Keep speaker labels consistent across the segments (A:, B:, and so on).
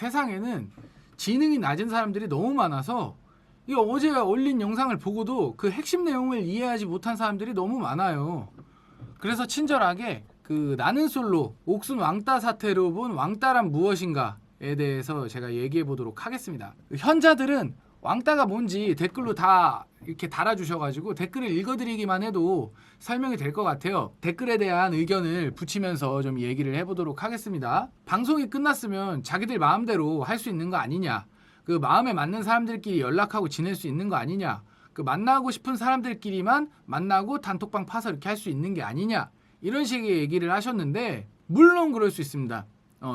A: 세상에는 지능이 낮은 사람들이 너무 많아서 이 어제 올린 영상을 보고도 그 핵심 내용을 이해하지 못한 사람들이 너무 많아요. 그래서 친절하게 그 나는 솔로 옥순 왕따 사태로 본 왕따란 무엇인가에 대해서 제가 얘기해 보도록 하겠습니다. 현자들은 왕따가 뭔지 댓글로 다 이렇게 달아주셔가지고 댓글을 읽어드리기만 해도 설명이 될 것 같아요. 댓글에 대한 의견을 붙이면서 좀 얘기를 해보도록 하겠습니다. 방송이 끝났으면 자기들 마음대로 할 수 있는 거 아니냐, 그 마음에 맞는 사람들끼리 연락하고 지낼 수 있는 거 아니냐, 그 만나고 싶은 사람들끼리만 만나고 단톡방 파서 이렇게 할 수 있는 게 아니냐, 이런 식의 얘기를 하셨는데 물론 그럴 수 있습니다.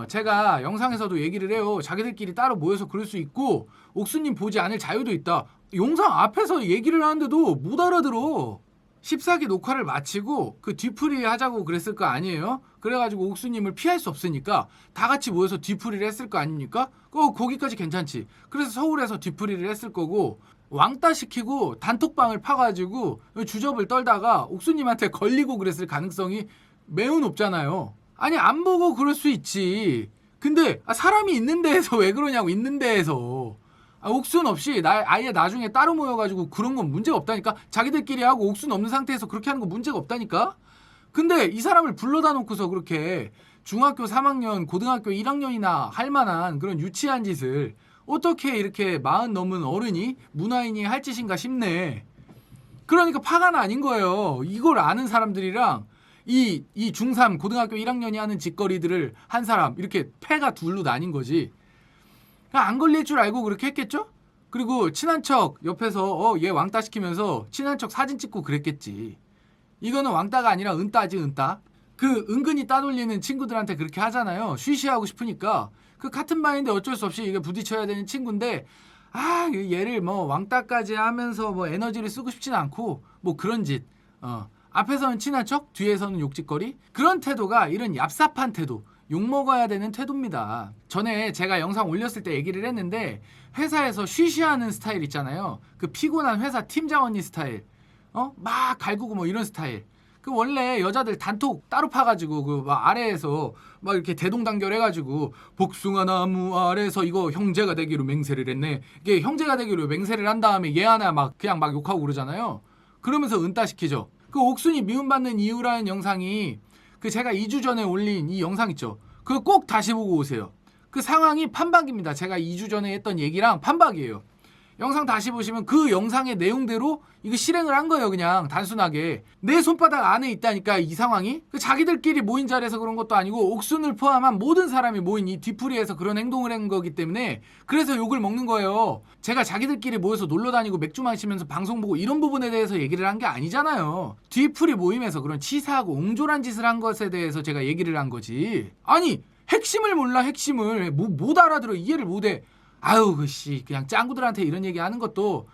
A: 제가 영상에서도 얘기를 해요. 자기들끼리 따로 모여서 그럴 수 있고 옥수님 보지 않을 자유도 있다. 영상 앞에서 얘기를 하는데도 못 알아들어. 14기 녹화를 마치고 그 뒤풀이 하자고 그랬을 거 아니에요? 그래가지고 옥수님을 피할 수 없으니까 다 같이 모여서 뒤풀이를 했을 거 아닙니까? 거기까지 괜찮지. 그래서 서울에서 뒤풀이를 했을 거고, 왕따 시키고 단톡방을 파가지고 주접을 떨다가 옥수님한테 걸리고 그랬을 가능성이 매우 높잖아요. 아니 안 보고 그럴 수 있지. 근데 사람이 있는 데에서 왜 그러냐고. 있는 데에서 옥순 없이 아예 나중에 따로 모여가지고 그런 건 문제가 없다니까. 자기들끼리 하고 옥순 없는 상태에서 그렇게 하는 건 문제가 없다니까. 근데 이 사람을 불러다 놓고서 그렇게 중학교 3학년 고등학교 1학년이나 할 만한 그런 유치한 짓을 어떻게 이렇게 40 넘은 어른이 문화인이 할 짓인가 싶네. 그러니까 파가 아닌 거예요. 이걸 아는 사람들이랑 이 중3 고등학교 1학년이 하는 짓거리들을 한 사람, 이렇게 패가 둘로 나뉜 거지. 안 걸릴 줄 알고 그렇게 했겠죠? 그리고 친한 척 옆에서 얘 왕따 시키면서 친한 척 사진 찍고 그랬겠지. 이거는 왕따가 아니라 은따지, 은따. 그 은근히 따돌리는 친구들한테 그렇게 하잖아요. 쉬쉬하고 싶으니까. 그 같은 반인데 어쩔 수 없이 이게 부딪혀야 되는 친구인데 얘를 뭐 왕따까지 하면서 뭐 에너지를 쓰고 싶진 않고 뭐 그런 짓. 앞에서는 친한 척, 뒤에서는 욕짓거리. 그런 태도가 이런 얍삽한 태도, 욕먹어야 되는 태도입니다. 전에 제가 영상 올렸을 때 얘기를 했는데, 회사에서 쉬쉬하는 스타일 있잖아요. 그 피곤한 회사 팀장 언니 스타일. 막 갈구고 뭐 이런 스타일. 그 원래 여자들 단톡 따로 파가지고 그 막 아래에서 막 이렇게 대동단결 해가지고 복숭아 나무 아래에서 이거 형제가 되기로 맹세를 했네. 이게 형제가 되기로 맹세를 한 다음에 얘 하나 막 그냥 막 욕하고 그러잖아요. 그러면서 은따 시키죠. 그 옥순이 미움받는 이유라는 영상이 그 제가 2주 전에 올린 이 영상 있죠. 그거 꼭 다시 보고 오세요. 그 상황이 판박입니다. 제가 2주 전에 했던 얘기랑 판박이에요. 영상 다시 보시면 그 영상의 내용대로 이거 실행을 한 거예요. 그냥 단순하게 내 손바닥 안에 있다니까 이 상황이. 그 자기들끼리 모인 자리에서 그런 것도 아니고 옥순을 포함한 모든 사람이 모인 이 뒤풀이에서 그런 행동을 한 거기 때문에 그래서 욕을 먹는 거예요. 제가 자기들끼리 모여서 놀러 다니고 맥주 마시면서 방송 보고 이런 부분에 대해서 얘기를 한 게 아니잖아요. 뒤풀이 모임에서 그런 치사하고 옹졸한 짓을 한 것에 대해서 제가 얘기를 한 거지. 아니 핵심을 몰라. 핵심을 못 알아들어. 이해를 못해. 아유 그냥 짱구들한테 이런 얘기 하는 것도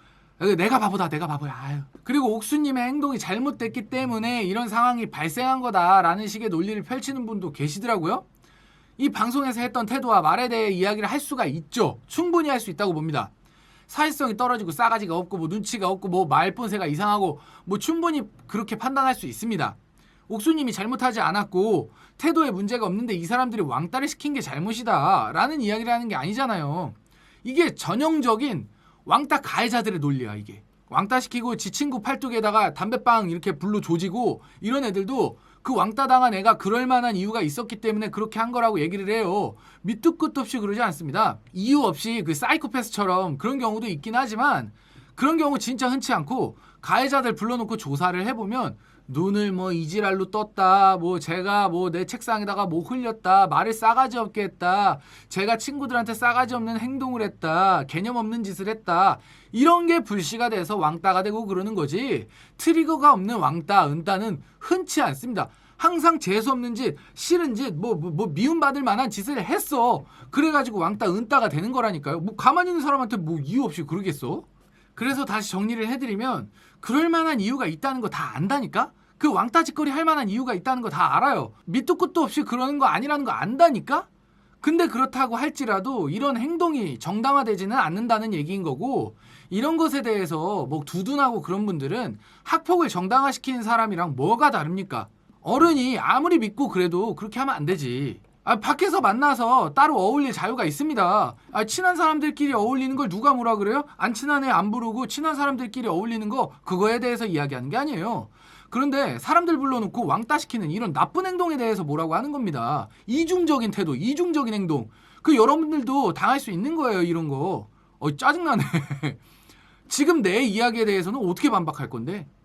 A: 내가 바보다, 내가 바보야. 아유. 그리고 옥수님의 행동이 잘못됐기 때문에 이런 상황이 발생한 거다라는 식의 논리를 펼치는 분도 계시더라고요. 이 방송에서 했던 태도와 말에 대해 이야기를 할 수가 있죠. 충분히 할 수 있다고 봅니다. 사회성이 떨어지고 싸가지가 없고 뭐 눈치가 없고 뭐 말본새가 이상하고 뭐 충분히 그렇게 판단할 수 있습니다. 옥수님이 잘못하지 않았고 태도에 문제가 없는데 이 사람들이 왕따를 시킨 게 잘못이다 라는 이야기를 하는 게 아니잖아요. 이게 전형적인 왕따 가해자들의 논리야. 이게 왕따 시키고 지 친구 팔뚝에다가 담배빵 이렇게 불로 조지고 이런 애들도 그 왕따 당한 애가 그럴 만한 이유가 있었기 때문에 그렇게 한 거라고 얘기를 해요. 밑도 끝도 없이 그러지 않습니다. 이유 없이 그 사이코패스처럼 그런 경우도 있긴 하지만 그런 경우 진짜 흔치 않고, 가해자들 불러놓고 조사를 해보면 눈을 뭐 이지랄로 떴다, 뭐 제가 뭐 내 책상에다가 뭐 흘렸다, 말을 싸가지 없게 했다, 제가 친구들한테 싸가지 없는 행동을 했다, 개념 없는 짓을 했다, 이런 게 불씨가 돼서 왕따가 되고 그러는 거지, 트리거가 없는 왕따, 은따는 흔치 않습니다. 항상 재수없는 짓, 싫은 짓, 뭐 미움받을 만한 짓을 했어. 그래가지고 왕따, 은따가 되는 거라니까요. 뭐 가만히 있는 사람한테 뭐 이유 없이 그러겠어? 그래서 다시 정리를 해드리면 그럴 만한 이유가 있다는 거 다 안다니까? 그 왕따 짓거리 할 만한 이유가 있다는 거 다 알아요. 밑도 끝도 없이 그러는 거 아니라는 거 안다니까? 근데 그렇다고 할지라도 이런 행동이 정당화되지는 않는다는 얘기인 거고, 이런 것에 대해서 뭐 두둔하고 그런 분들은 학폭을 정당화시키는 사람이랑 뭐가 다릅니까? 어른이 아무리 믿고 그래도 그렇게 하면 안 되지. 밖에서 만나서 따로 어울릴 자유가 있습니다. 친한 사람들끼리 어울리는 걸 누가 뭐라 그래요? 안 친한 애 안 부르고 친한 사람들끼리 어울리는 거 그거에 대해서 이야기하는 게 아니에요. 그런데 사람들 불러놓고 왕따시키는 이런 나쁜 행동에 대해서 뭐라고 하는 겁니다. 이중적인 태도, 이중적인 행동. 그 여러분들도 당할 수 있는 거예요, 이런 거. 짜증나네. 지금 내 이야기에 대해서는 어떻게 반박할 건데?